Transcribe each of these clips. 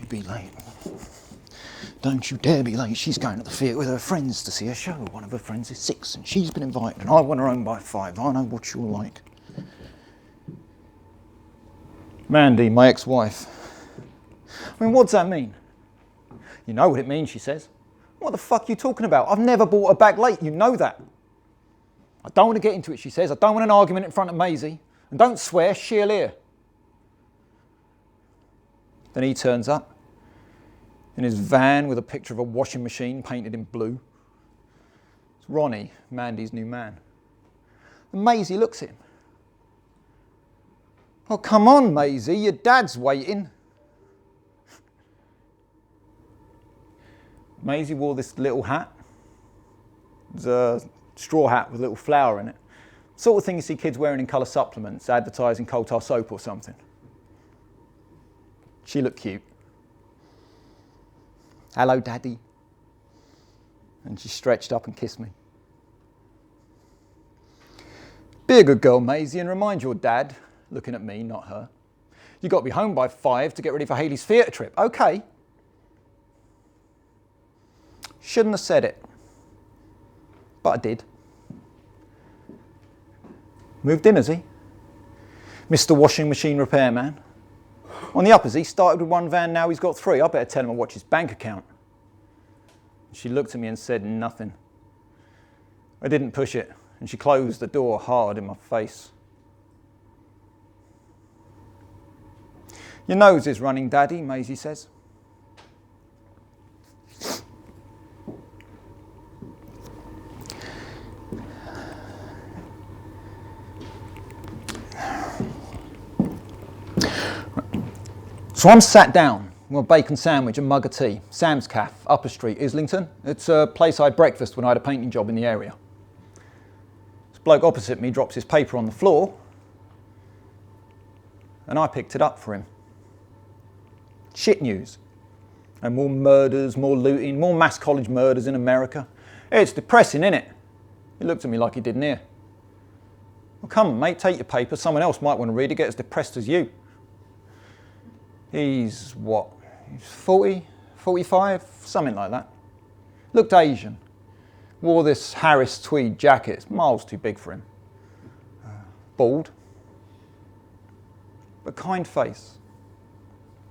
be late. Don't you dare be late. She's going to the theatre with her friends to see a show. One of her friends is 6 and she's been invited and I want her home by 5. I know what you're like. Mandy, my ex-wife. I mean, what does that mean? You know what it means, she says. What the fuck are you talking about? I've never brought her back late, you know that. I don't want to get into it, she says. I don't want an argument in front of Maisie. And don't swear, she'll hear. Then he turns up in his van with a picture of a washing machine painted in blue. It's Ronnie, Mandy's new man. And Maisie looks at him. Oh, come on, Maisie, your dad's waiting. Maisie wore this little hat. It was a straw hat with a little flower in it. Sort of thing you see kids wearing in colour supplements, advertising coal tar soap or something. She looked cute. Hello, Daddy. And she stretched up and kissed me. Be a good girl, Maisie, and remind your dad, looking at me, not her, you got to be home by 5 to get ready for Hayley's theatre trip. Okay. Shouldn't have said it. But I did. Moved in, has he? Mr. Washing Machine Repairman. On the uppers, he started with 1 van, now he's got 3. I better tell him I watch his bank account. She looked at me and said nothing. I didn't push it, and she closed the door hard in my face. Your nose is running, Daddy, Maisie says. So I'm sat down with a bacon sandwich and mug of tea, Sam's Cafe, Upper Street, Islington. It's a place I had breakfast when I had a painting job in the area. This bloke opposite me drops his paper on the floor, and I picked it up for him. Shit news. And more murders, more looting, more mass college murders in America. It's depressing, innit? He looked at me like he didn't hear. Well, come on, mate, take your paper. Someone else might want to read it, get as depressed as you. He's what? He's 40, 45, something like that. Looked Asian. Wore this Harris tweed jacket. It's miles too big for him. Bald. But kind face.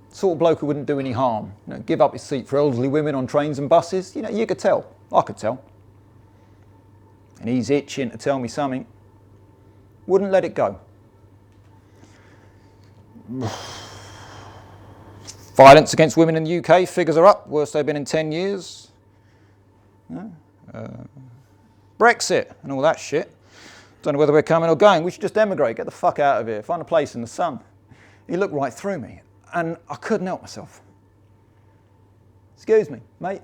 Sort of bloke who wouldn't do any harm. You know, give up his seat for elderly women on trains and buses. You know, you could tell. I could tell. And he's itching to tell me something. Wouldn't let it go. Violence against women in the UK, figures are up, worst they've been in 10 years. Brexit and all that shit. Don't know whether we're coming or going. We should just emigrate, get the fuck out of here, find a place in the sun. He looked right through me, and I couldn't help myself. Excuse me, mate.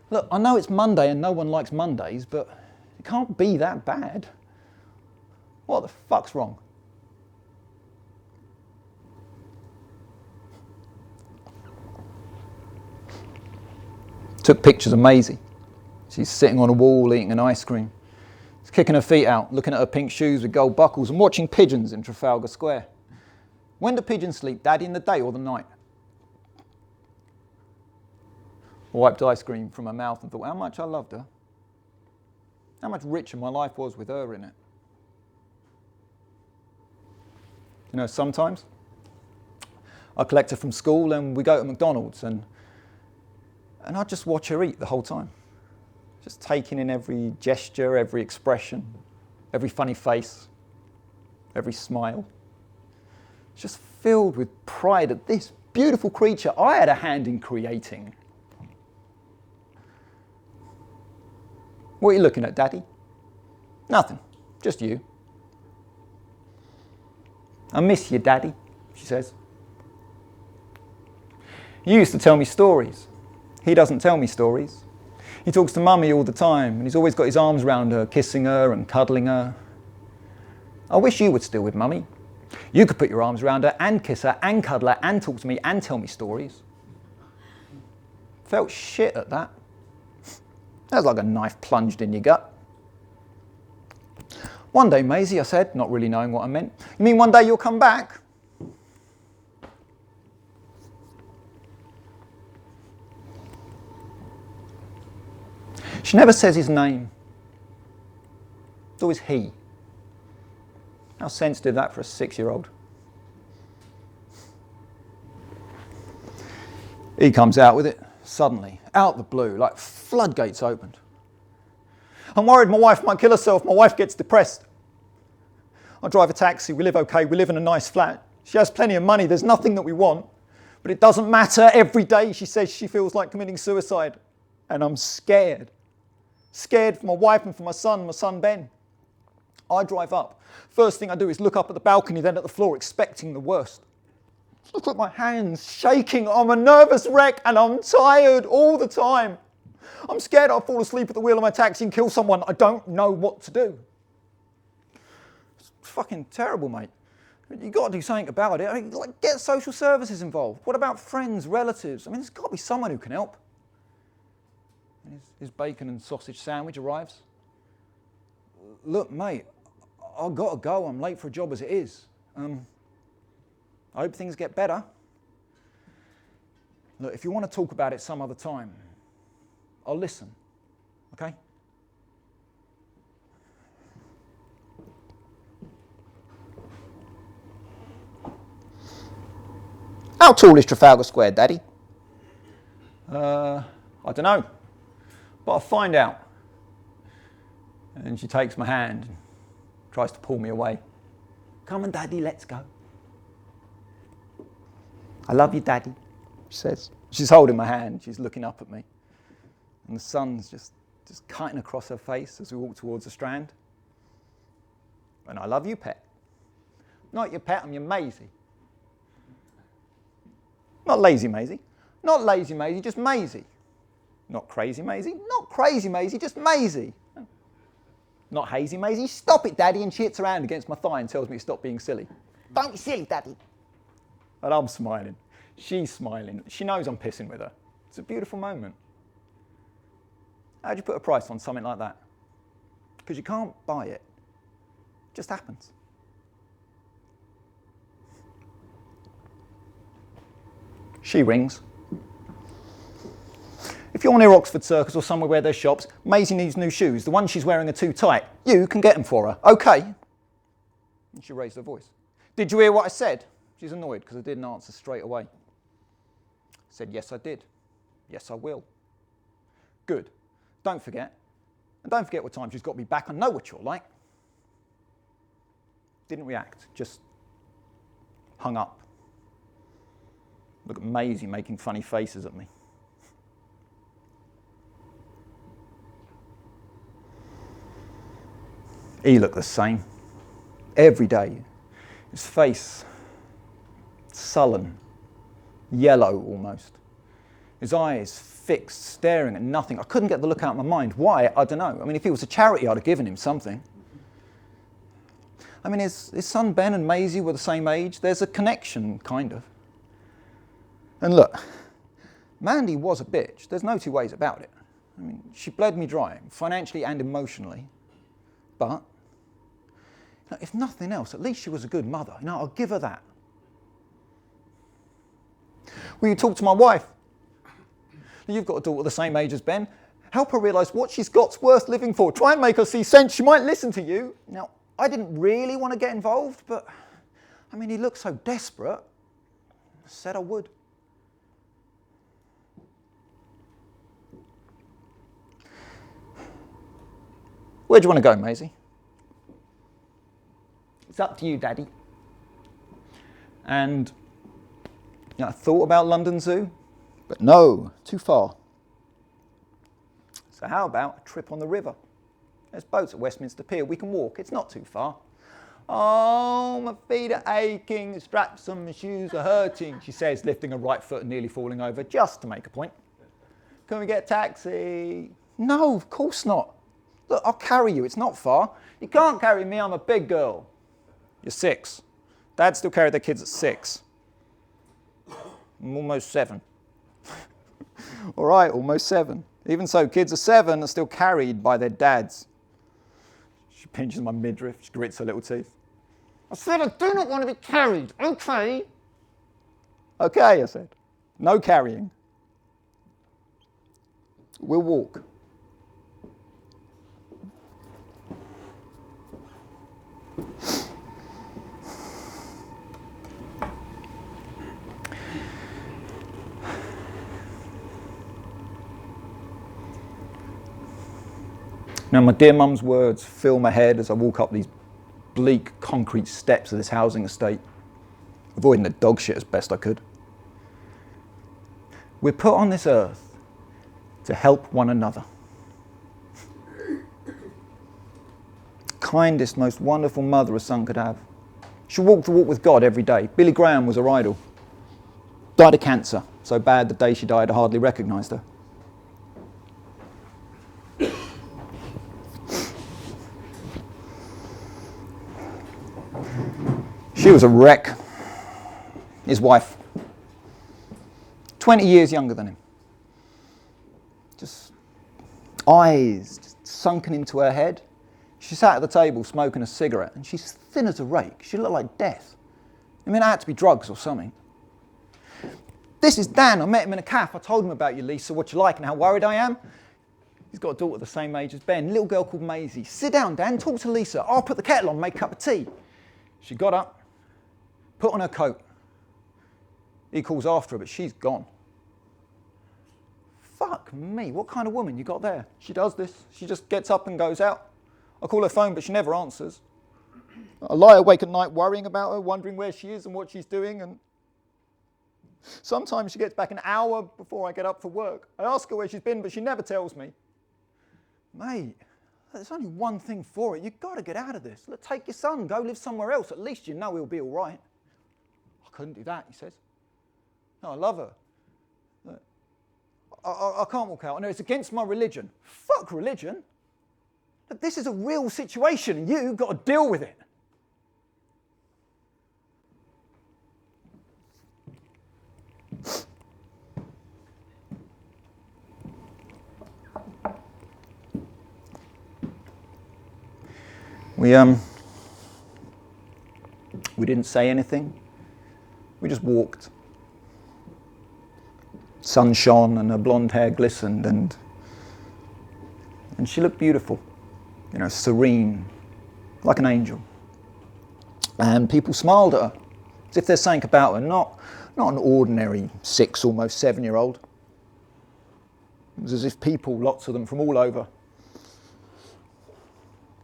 Look, I know it's Monday and no one likes Mondays, but it can't be that bad. What the fuck's wrong? Took pictures of Maisie. She's sitting on a wall eating an ice cream. She's kicking her feet out, looking at her pink shoes with gold buckles and watching pigeons in Trafalgar Square. When do pigeons sleep, Daddy, in the day or the night? I wiped ice cream from her mouth and thought how much I loved her. How much richer my life was with her in it. You know, sometimes I collect her from school and we go to McDonald's and I just watch her eat the whole time. Just taking in every gesture, every expression, every funny face, every smile. Just filled with pride at this beautiful creature I had a hand in creating. What are you looking at, Daddy? Nothing, just you. I miss you, Daddy, she says. You used to tell me stories. He doesn't tell me stories. He talks to Mummy all the time, and he's always got his arms round her, kissing her and cuddling her. I wish you would still with Mummy. You could put your arms around her and kiss her and cuddle her and talk to me and tell me stories. Felt shit at that. That was like a knife plunged in your gut. One day, Maisie, I said, not really knowing what I meant. You mean one day you'll come back? She never says his name. It's always he. How sensitive that for a 6-year-old. He comes out with it, suddenly, out the blue, like floodgates opened. I'm worried my wife might kill herself. My wife gets depressed. I drive a taxi. We live okay. We live in a nice flat. She has plenty of money. There's nothing that we want. But it doesn't matter. Every day she says she feels like committing suicide. And I'm scared. Scared for my wife and for my son Ben. I drive up. First thing I do is look up at the balcony, then at the floor, expecting the worst. Look at my hands shaking. I'm a nervous wreck and I'm tired all the time. I'm scared I'll fall asleep at the wheel of my taxi and kill someone. I don't know what to do. It's fucking terrible, mate. You've got to do something about it. I mean, like, get social services involved. What about friends, relatives? I mean, there's got to be someone who can help. And his bacon and sausage sandwich arrives. Look, mate, I've got to go. I'm late for a job as it is. I hope things get better. Look, if you want to talk about it some other time, I'll listen, okay? How tall is Trafalgar Square, Daddy? I don't know, but I'll find out. And she takes my hand and tries to pull me away. Come on, Daddy, let's go. I love you, Daddy, she says. She's holding my hand, she's looking up at me. And the sun's just cutting across her face as we walk towards the Strand. And I love you, pet. Not your pet, I'm your Maisie. Not lazy Maisie. Not lazy Maisie, just Maisie. Not crazy Maisie. Not crazy Maisie, just Maisie. Not hazy Maisie. Stop it, Daddy. And she hits her hand against my thigh and tells me to stop being silly. Don't be silly, Daddy. And I'm smiling. She's smiling. She knows I'm pissing with her. It's a beautiful moment. How'd you put a price on something like that? Because you can't buy it. It just happens. She rings. If you're near Oxford Circus or somewhere where there's shops, Maisie needs new shoes. The ones she's wearing are too tight. You can get them for her. Okay. And she raised her voice. Did you hear what I said? She's annoyed because I didn't answer straight away. I said, yes, I did. Yes, I will. Good. Don't forget. And don't forget what time she's got to be back. I know what you're like. Didn't react. Just hung up. Look at Maisie making funny faces at me. He looked the same. Every day. His face, sullen, yellow almost. His eyes fixed, staring at nothing. I couldn't get the look out of my mind. Why? I don't know. I mean, if he was a charity, I'd have given him something. I mean, his son Ben and Maisie were the same age. There's a connection, kind of. And look, Mandy was a bitch. There's no two ways about it. I mean, she bled me dry, financially and emotionally. But, if nothing else, at least she was a good mother. I'll give her that. Will you talk to my wife? You've got a daughter the same age as Ben. Help her realise what she's got's worth living for. Try and make her see sense. She might listen to you. Now, I didn't really want to get involved, but, he looked so desperate. I said I would. Where do you want to go, Maisie? It's up to you, Daddy. And I thought about London Zoo, but no, too far. So how about a trip on the river? There's boats at Westminster Pier. We can walk. It's not too far. Oh, my feet are aching. The straps on my shoes are hurting, she says, lifting her right foot and nearly falling over, just to make a point. Can we get a taxi? No, of course not. Look, I'll carry you. It's not far. You can't carry me. I'm a big girl. You're 6. Dads still carry their kids at 6. I'm almost 7. All right, almost 7. Even so, kids at 7 are still carried by their dads. She pinches my midriff. She grits her little teeth. I said I do not want to be carried, okay? Okay, I said. No carrying. We'll walk. Now, my dear mum's words fill my head as I walk up these bleak concrete steps of this housing estate, avoiding the dog shit as best I could. We're put on this earth to help one another. Kindest, most wonderful mother a son could have. She walked the walk with God every day. Billy Graham was her idol. Died of cancer, so bad the day she died I hardly recognised her. She was a wreck. His wife, 20 years younger than him. Just eyes just sunken into her head. She sat at the table smoking a cigarette, and she's thin as a rake. She looked like death. I mean, it had to be drugs or something. This is Dan. I met him in a cafe. I told him about you, Lisa, what you like and how worried I am. He's got a daughter the same age as Ben, a little girl called Maisie. Sit down, Dan, talk to Lisa. I'll put the kettle on, make a cup of tea. She got up, put on her coat. He calls after her, but she's gone. Fuck me, what kind of woman you got there? She does this. She just gets up and goes out. I call her phone, but she never answers. I lie awake at night worrying about her, wondering where she is and what she's doing, and sometimes she gets back an hour before I get up for work. I ask her where she's been, but she never tells me. Mate, there's only one thing for it. You've got to get out of this. Look, take your son, go live somewhere else. At least you know he'll be all right. I couldn't do that, he says. No, I love her. Look, I can't walk out. I know it's against my religion. Fuck religion. Look, this is a real situation and you've got to deal with it. We didn't say anything. We just walked. Sun shone and her blonde hair glistened and she looked beautiful, you know, serene, like an angel. And people smiled at her, as if there's something about her, not an ordinary 6, almost 7-year-old. It was as if people, lots of them from all over,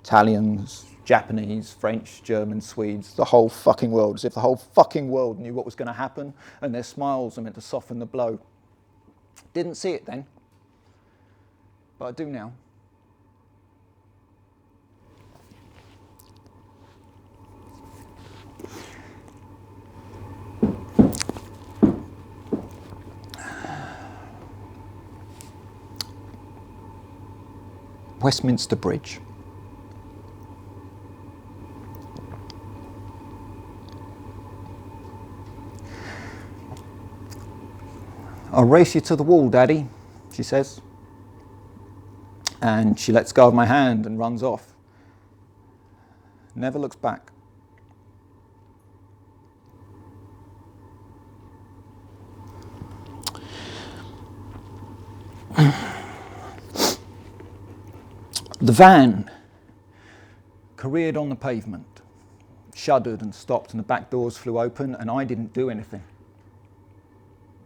Italians, Japanese, French, German, Swedes, the whole fucking world, as if the whole fucking world knew what was going to happen and their smiles are meant to soften the blow. Didn't see it then, but I do now. Westminster Bridge. I'll race you to the wall, Daddy, she says. And she lets go of my hand and runs off. Never looks back. The van careered on the pavement, shuddered and stopped, and the back doors flew open, and I didn't do anything.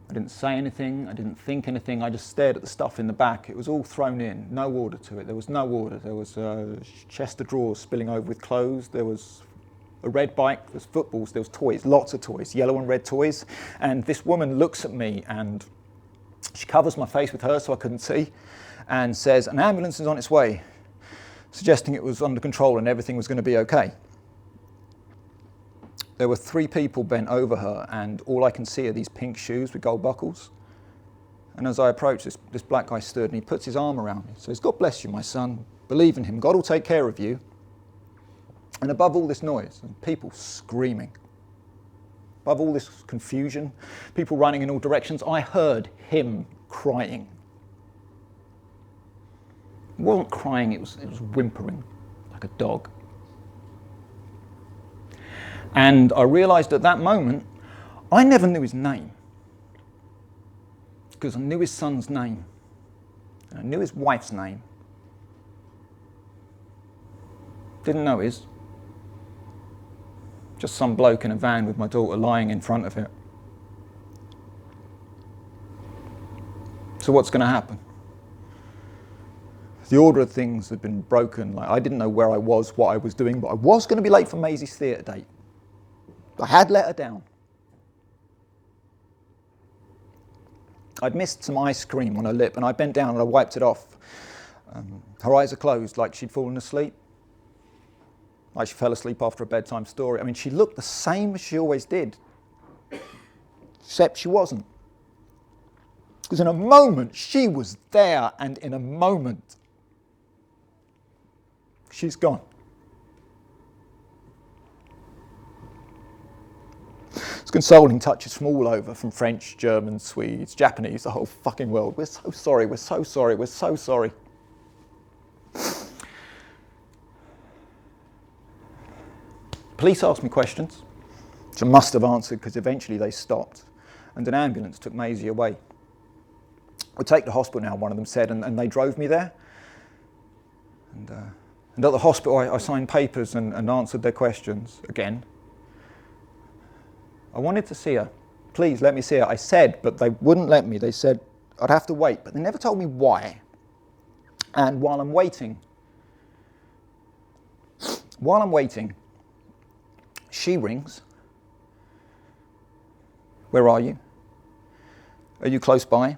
I didn't say anything, I didn't think anything, I just stared at the stuff in the back. It was all thrown in, no order to it. There was no order. There was a chest of drawers spilling over with clothes, there was a red bike, there was footballs, there was toys, lots of toys, yellow and red toys. And this woman looks at me and she covers my face with hers so I couldn't see and says, an ambulance is on its way, suggesting it was under control and everything was going to be okay. There were 3 people bent over her, and all I can see are these pink shoes with gold buckles. And as I approach, this black guy stood and he puts his arm around me. So he's, God bless you, my son. Believe in him. God will take care of you. And above all this noise, and people screaming, above all this confusion, people running in all directions, I heard him crying. It wasn't crying, it was whimpering, like a dog. And I realised at that moment, I never knew his name. Because I knew his son's name. And I knew his wife's name. Didn't know his. just some bloke in a van with my daughter lying in front of it. So what's going to happen? The order of things had been broken. Like, I didn't know where I was, what I was doing, but I was going to be late for Maisie's theatre date. I had let her down. I'd missed some ice cream on her lip, and I bent down and I wiped it off. Her eyes are closed, like she'd fallen asleep. Like she fell asleep after a bedtime story. I mean, she looked the same as she always did, except she wasn't. Because in a moment, she was there, and in a moment, she's gone. It's consoling touches from all over, from French, German, Swedes, Japanese, the whole fucking world. We're so sorry, we're so sorry, we're so sorry. Police asked me questions, which I must have answered because eventually they stopped, and an ambulance took Maisie away. We'll take to the hospital now, one of them said, and they drove me there. And at the hospital I signed papers and answered their questions again. I wanted to see her. Please let me see her. I said, but they wouldn't let me. They said I'd have to wait, but they never told me why. And while I'm waiting, she rings. Where are you? Are you close by?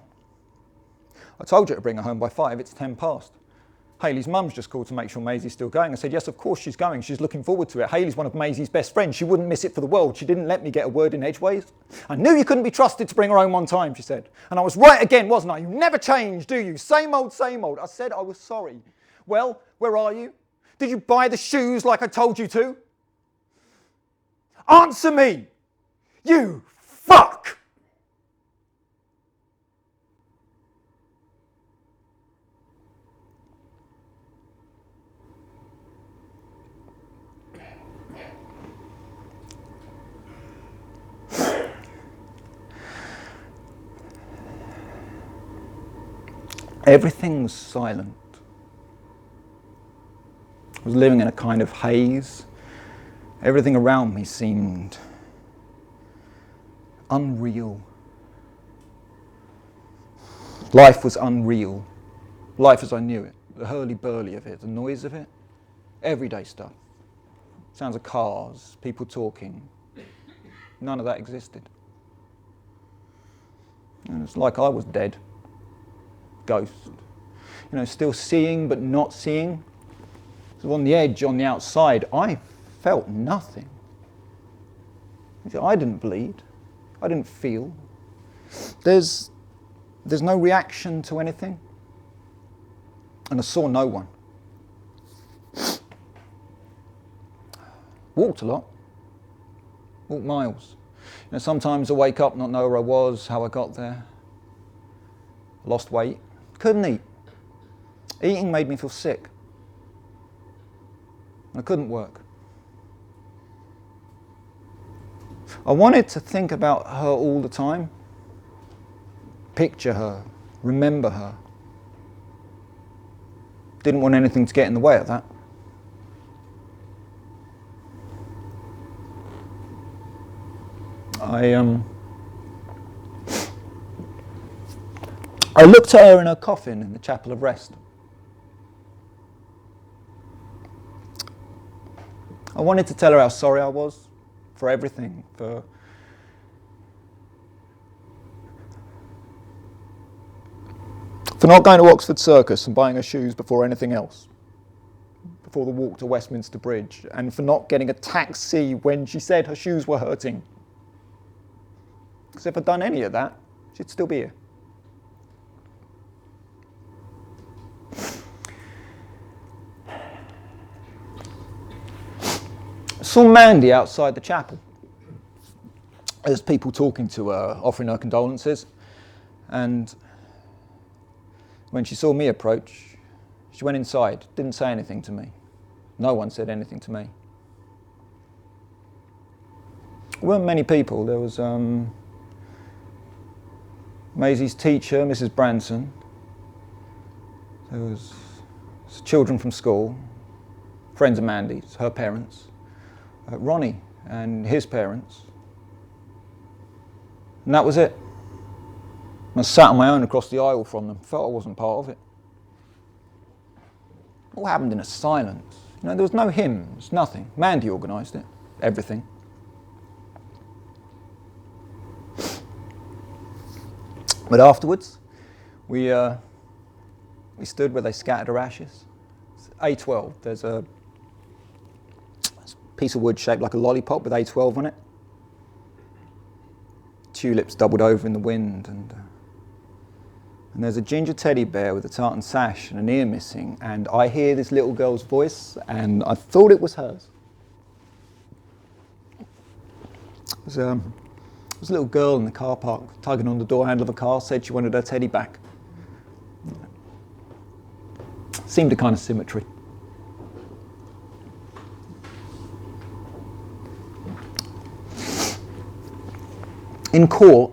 I told you to bring her home by 5, it's 10 past. Hayley's mum's just called to make sure Maisie's still going. I said, yes, of course she's going. She's looking forward to it. Hayley's one of Maisie's best friends. She wouldn't miss it for the world. She didn't let me get a word in edgeways. I knew you couldn't be trusted to bring her home on time, she said. And I was right again, wasn't I? You never change, do you? Same old, same old. I said I was sorry. Well, where are you? Did you buy the shoes like I told you to? Answer me! You fuck! Everything was silent. I was living in a kind of haze. Everything around me seemed unreal. Life was unreal. Life as I knew it. The hurly-burly of it, the noise of it. Everyday stuff. Sounds of cars, people talking. None of that existed. And it's like I was dead. Ghost. Still seeing but not seeing. So on the edge, on the outside, I felt nothing. I didn't bleed. I didn't feel. There's no reaction to anything. And I saw no one. Walked a lot. Walked miles. Sometimes I wake up, not know where I was, how I got there. Lost weight. Couldn't eat. Eating made me feel sick. I couldn't work. I wanted to think about her all the time. Picture her. Remember her. Didn't want anything to get in the way of that. I looked at her in her coffin in the Chapel of Rest. I wanted to tell her how sorry I was for everything, for not going to Oxford Circus and buying her shoes before anything else, before the walk to Westminster Bridge, and for not getting a taxi when she said her shoes were hurting. Because if I'd done any of that, she'd still be here. I saw Mandy outside the chapel. There's people talking to her, offering her condolences. And when she saw me approach, she went inside, didn't say anything to me. No one said anything to me. There weren't many people. There was Maisie's teacher, Mrs. Branson. There was children from school, friends of Mandy's, her parents. Ronnie and his parents. And that was it. I sat on my own across the aisle from them, felt I wasn't part of it. It all happened in a silence. You know, there was no hymns, nothing. Mandy organised it, everything. But afterwards, we stood where they scattered her ashes. It's A12, there's a piece of wood shaped like a lollipop with A12 on it. Tulips doubled over in the wind, and there's a ginger teddy bear with a tartan sash and an ear missing, and I hear this little girl's voice, and I thought it was hers. It was a little girl in the car park tugging on the door handle of a car, said she wanted her teddy back. Seemed a kind of symmetry. In court,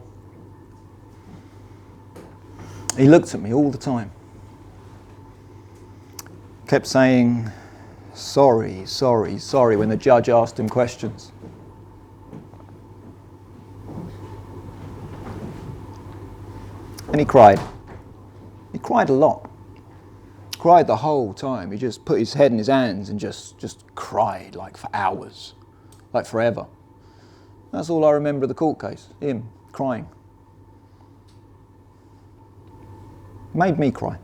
he looked at me all the time. Kept saying, sorry, sorry, sorry, when the judge asked him questions. And he cried. He cried a lot. Cried the whole time. He just put his head in his hands and just cried, like for hours, like forever. That's all I remember of the court case, him crying. Made me cry.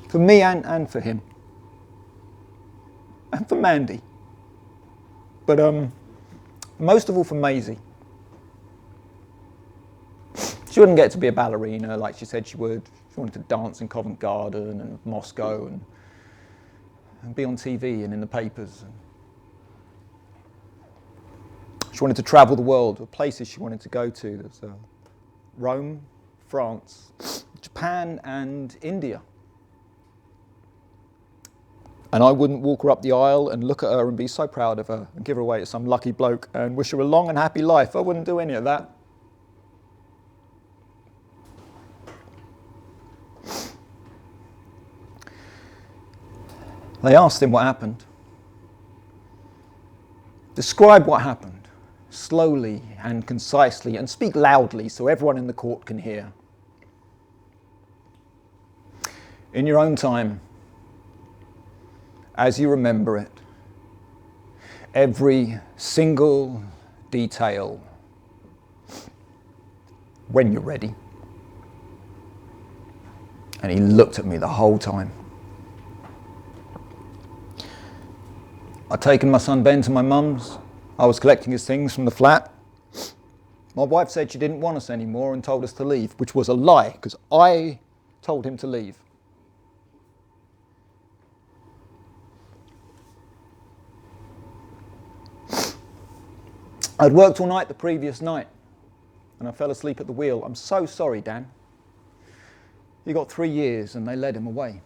For me and for him. And for Mandy. But most of all for Maisie. She wouldn't get to be a ballerina like she said she would. She wanted to dance in Covent Garden and Moscow and be on TV and in the papers. She wanted to travel the world, the places she wanted to go to. There's Rome, France, Japan and India. And I wouldn't walk her up the aisle and look at her and be so proud of her and give her away to some lucky bloke and wish her a long and happy life. I wouldn't do any of that. They asked him what happened. Describe what happened, slowly and concisely, and speak loudly so everyone in the court can hear. In your own time, as you remember it, every single detail, when you're ready. And he looked at me the whole time. I'd taken my son Ben to my mum's. I was collecting his things from the flat. My wife said she didn't want us anymore and told us to leave, which was a lie, because I told him to leave. I'd worked all night the previous night, and I fell asleep at the wheel. I'm so sorry, Dan. He got 3 years and they led him away.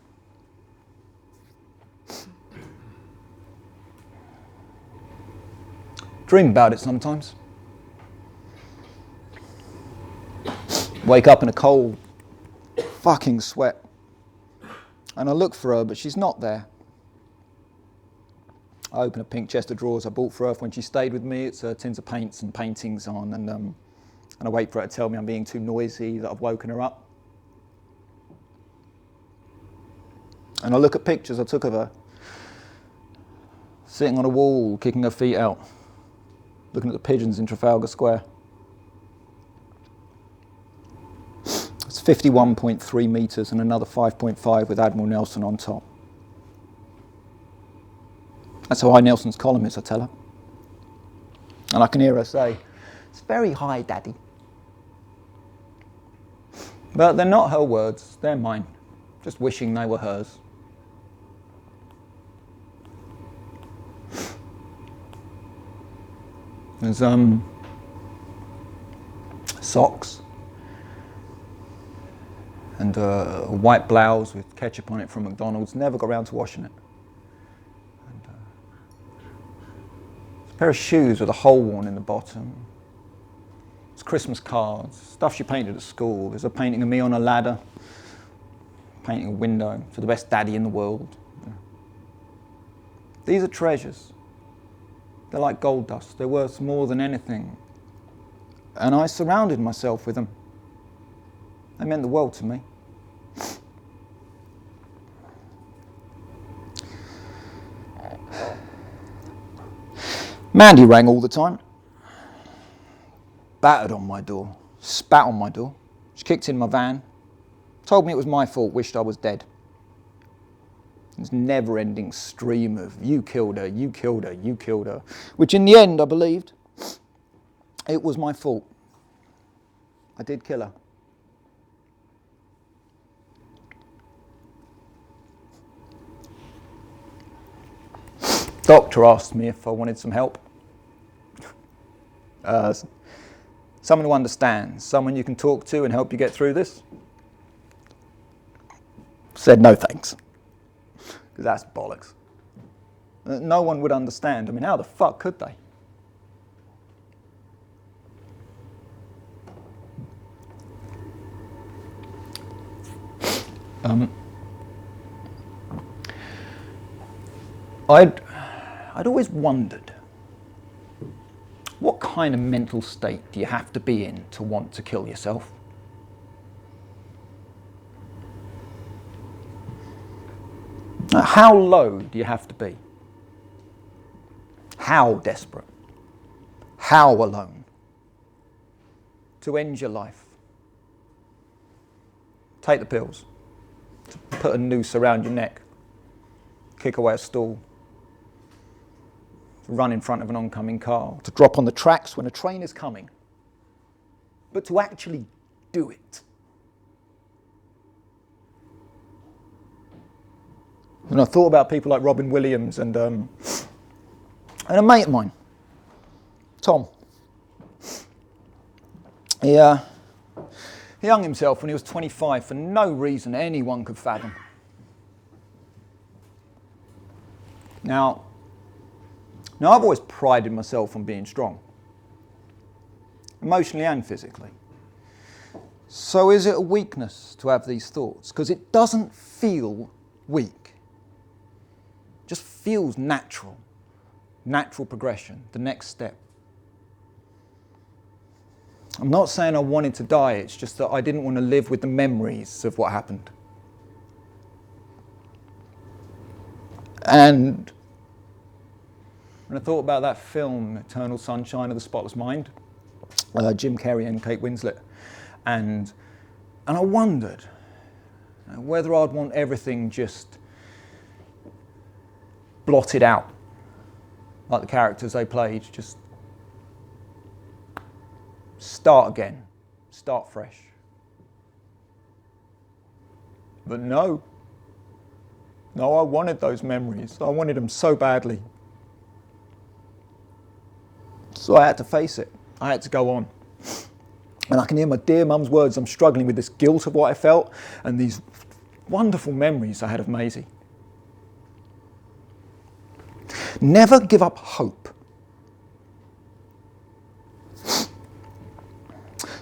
Dream about it sometimes. Wake up in a cold fucking sweat. And I look for her, but she's not there. I open a pink chest of drawers I bought for her when she stayed with me. It's tins of paints and paintings on, and I wait for her to tell me I'm being too noisy, that I've woken her up. And I look at pictures I took of her, sitting on a wall, kicking her feet out, looking at the pigeons in Trafalgar Square. It's 51.3 metres and another 5.5 with Admiral Nelson on top. That's how high Nelson's column is, I tell her. And I can hear her say, "It's very high, Daddy." But they're not her words, they're mine. Just wishing they were hers. There's socks and a white blouse with ketchup on it from McDonald's. Never got around to washing it. And a pair of shoes with a hole worn in the bottom. It's Christmas cards, stuff she painted at school. There's a painting of me on a ladder, painting a window for the best daddy in the world. These are treasures. They're like gold dust. They're worth more than anything. And I surrounded myself with them. They meant the world to me. Mandy rang all the time. Battered on my door. Spat on my door. She kicked in my van. Told me it was my fault. Wished I was dead. This never-ending stream of you killed her, you killed her, you killed her. Which in the end I believed it was my fault. I did kill her. Doctor asked me if I wanted some help. Someone who understands, someone you can talk to and help you get through this. Said no thanks, because that's bollocks. No one would understand. I mean, how the fuck could they? I'd always wondered, what kind of mental state do you have to be in to want to kill yourself? How low do you have to be? How desperate? How alone? To end your life? Take the pills. To put a noose around your neck. Kick away a stool. To run in front of an oncoming car. To drop on the tracks when a train is coming. But to actually do it. And I thought about people like Robin Williams and a mate of mine, Tom. He hung himself when he was 25 for no reason anyone could fathom. Now I've always prided myself on being strong, emotionally and physically. So is it a weakness to have these thoughts? Because it doesn't feel weak. It just feels natural. Natural progression, the next step. I'm not saying I wanted to die, it's just that I didn't want to live with the memories of what happened. And when I thought about that film, Eternal Sunshine of the Spotless Mind, Jim Carrey and Kate Winslet, and I wondered whether I'd want everything just blotted out, like the characters they played, just start again, start fresh. But no, I wanted those memories. I wanted them so badly. So I had to face it. I had to go on. And I can hear my dear mum's words. I'm struggling with this guilt of what I felt and these wonderful memories I had of Maisie. Never give up hope.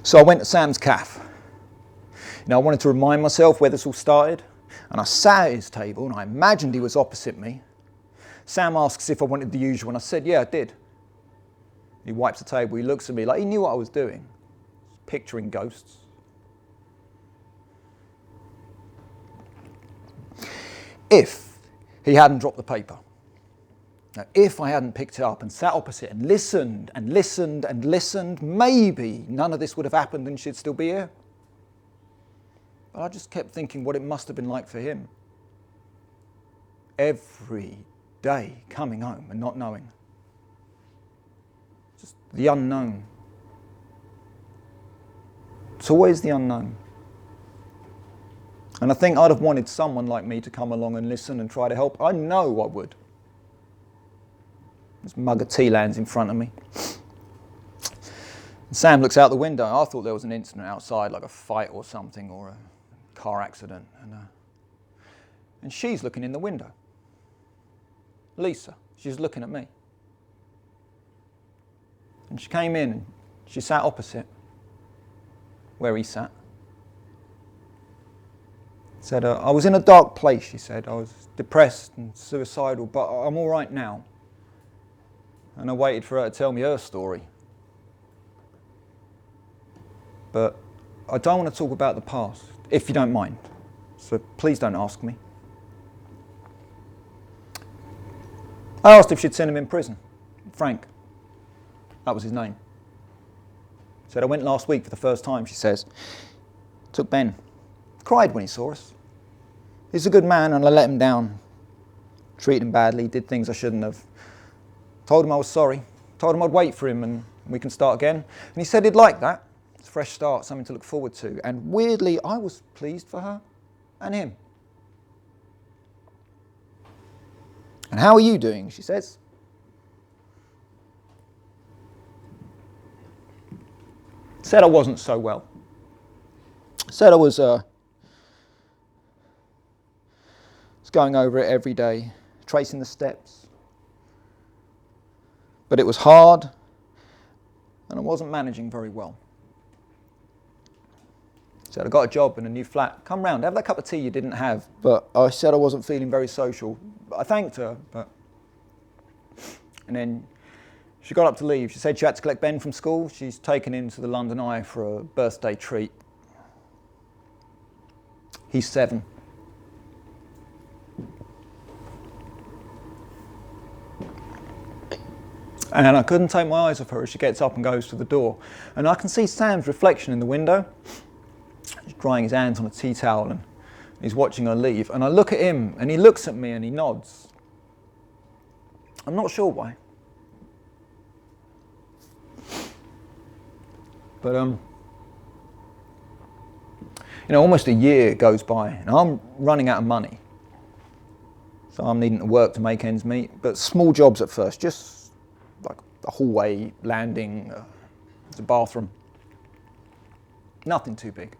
So I went to Sam's cafe. I wanted to remind myself where this all started. And I sat at his table and I imagined he was opposite me. Sam asks if I wanted the usual and I said, yeah, I did. He wipes the table, he looks at me like he knew what I was doing. Picturing ghosts. If he hadn't dropped the paper, now, if I hadn't picked it up and sat opposite and listened and listened and listened, maybe none of this would have happened and she'd still be here. But I just kept thinking what it must have been like for him. Every day coming home and not knowing. Just the unknown. It's always the unknown. And I think I'd have wanted someone like me to come along and listen and try to help. I know I would. This mug of tea lands in front of me. And Sam looks out the window. I thought there was an incident outside, like a fight or something, or a car accident. And she's looking in the window. Lisa, she's looking at me. And she came in and she sat opposite where he sat. Said, I was in a dark place, she said. I was depressed and suicidal, but I'm all right now. and I waited for her to tell me her story. But I don't want to talk about the past, if you don't mind. So please don't ask me. I asked if she'd seen him in prison. Frank. That was his name. Said, I went last week for the first time, she says. Took Ben. Cried when he saw us. He's a good man and I let him down. Treated him badly, did things I shouldn't have. Told him I was sorry. Told him I'd wait for him and we can start again. And he said he'd like that. It's a fresh start, something to look forward to. And weirdly, I was pleased for her and him. And how are you doing, she says. Said I wasn't so well. Said I was going over it every day, tracing the steps. But it was hard, and I wasn't managing very well. Said I got a job in a new flat. Come round, have that cup of tea you didn't have. But I said I wasn't feeling very social. I thanked her, but... And then she got up to leave. She said she had to collect Ben from school. She's taken him to the London Eye for a birthday treat. He's 7. And I couldn't take my eyes off her as she gets up and goes to the door. And I can see Sam's reflection in the window. He's drying his hands on a tea towel and he's watching her leave. And I look at him and he looks at me and he nods. I'm not sure why. But, almost a year goes by and I'm running out of money. So I'm needing to work to make ends meet. But small jobs at first, just like a hallway, landing, the bathroom. Nothing too big.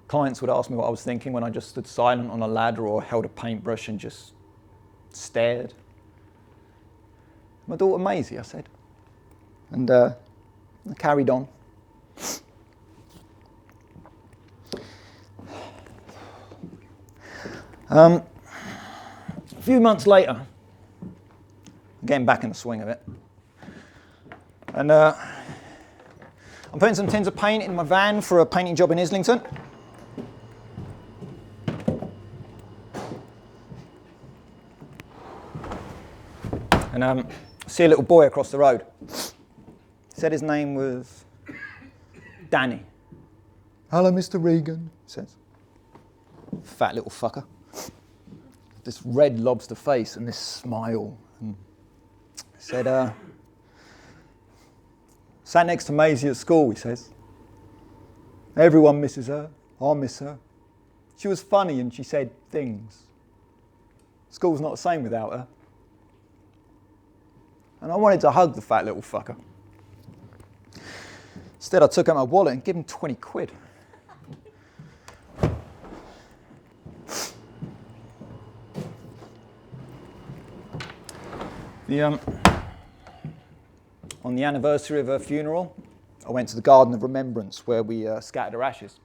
Clients would ask me what I was thinking when I just stood silent on a ladder or held a paintbrush and just stared. My daughter Maisie, I said. And I carried on. A few months later, I'm getting back in the swing of it. And I'm putting some tins of paint in my van for a painting job in Islington. And I see a little boy across the road. He said his name was Danny. Hello, Mr. Regan, he says. Fat little fucker. This red lobster face and this smile. And he said, sat next to Maisie at school, he says. Everyone misses her. I miss her. She was funny and she said things. School's not the same without her. And I wanted to hug the fat little fucker. Instead, I took out my wallet and gave him 20 quid. On the anniversary of her funeral, I went to the Garden of Remembrance where we scattered her ashes.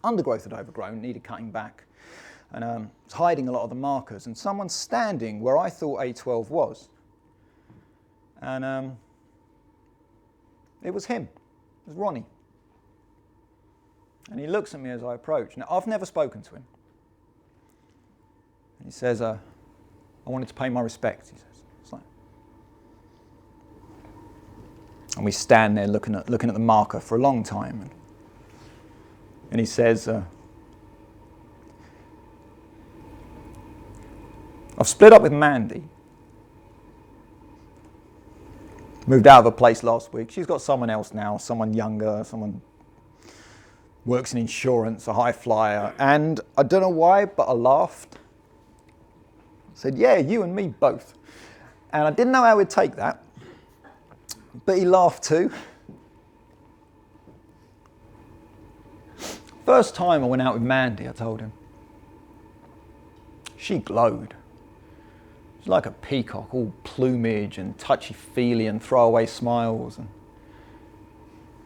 Undergrowth had overgrown, needed cutting back, and was hiding a lot of the markers, and someone's standing where I thought A12 was. And it was him. It was Ronnie. And he looks at me as I approach. Now, I've never spoken to him. And he says, I wanted to pay my respects, he says. It's like... And we stand there looking at the marker for a long time. And he says, I've split up with Mandy. Moved out of a place last week. She's got someone else now, someone younger, someone works in insurance, a high flyer. And I don't know why, but I laughed. I said, yeah, you and me both. And I didn't know how he'd take that, but he laughed too. First time I went out with Mandy, I told him. She glowed. She's like a peacock, all plumage and touchy-feely and throwaway smiles.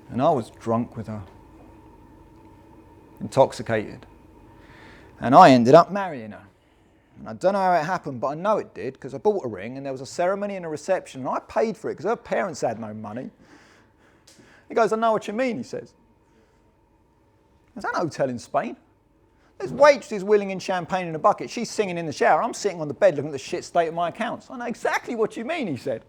And I was drunk with her, intoxicated. And I ended up marrying her. And I don't know how it happened, but I know it did, because I bought a ring and there was a ceremony and a reception and I paid for it because her parents had no money. He goes, I know what you mean, he says. There's an hotel in Spain. There's waitresses wheeling in champagne in a bucket. She's singing in the shower. I'm sitting on the bed looking at the shit state of my accounts. I know exactly what you mean, he said.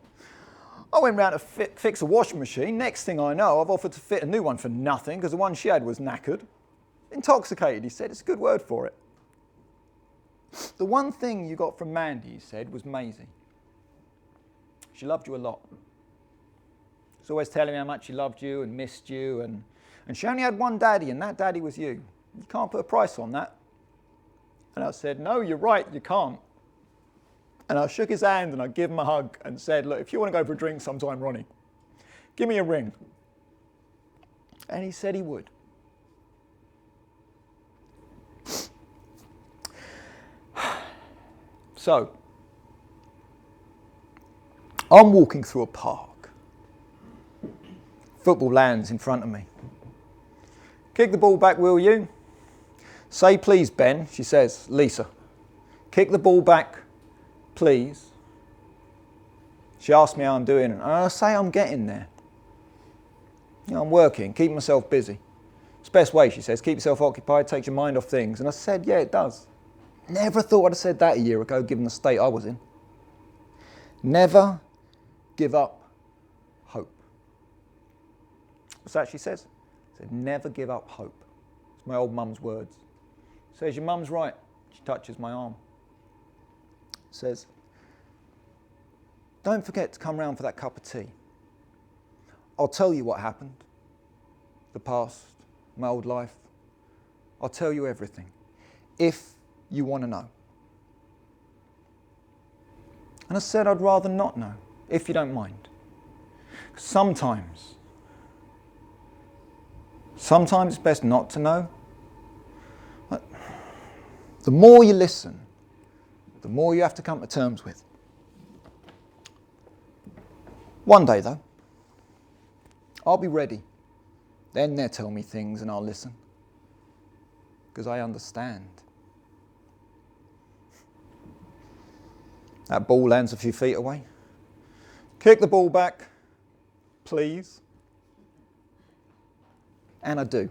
I went round to fix a washing machine. Next thing I know, I've offered to fit a new one for nothing because the one she had was knackered. Intoxicated, he said. It's a good word for it. The one thing you got from Mandy, he said, was Maisie. She loved you a lot. She was always telling me how much she loved you and missed you, and she only had one daddy, and that daddy was you. You can't put a price on that. And I said, no, you're right, you can't. And I shook his hand and I gave him a hug and said, look, if you want to go for a drink sometime, Ronnie, give me a ring. And he said he would. So, I'm walking through a park. Football lands in front of me. Kick the ball back, will you? Say please, Ben, she says. Lisa, kick the ball back, please. She asks me how I'm doing, and I say I'm getting there. You know, I'm working, keeping myself busy. It's the best way, she says. Keep yourself occupied, takes your mind off things. And I said, yeah, it does. Never thought I'd have said that a year ago, given the state I was in. Never give up hope. What's that she says? She said, never give up hope. It's my old mum's words. Says, your mum's right. She touches my arm. Says, don't forget to come round for that cup of tea. I'll tell you what happened. The past, my old life. I'll tell you everything. If you want to know. And I said I'd rather not know, if you don't mind. Sometimes it's best not to know. But the more you listen, the more you have to come to terms with. One day though, I'll be ready. Then they'll tell me things and I'll listen. Because I understand. That ball lands a few feet away. Kick the ball back, please. And I do.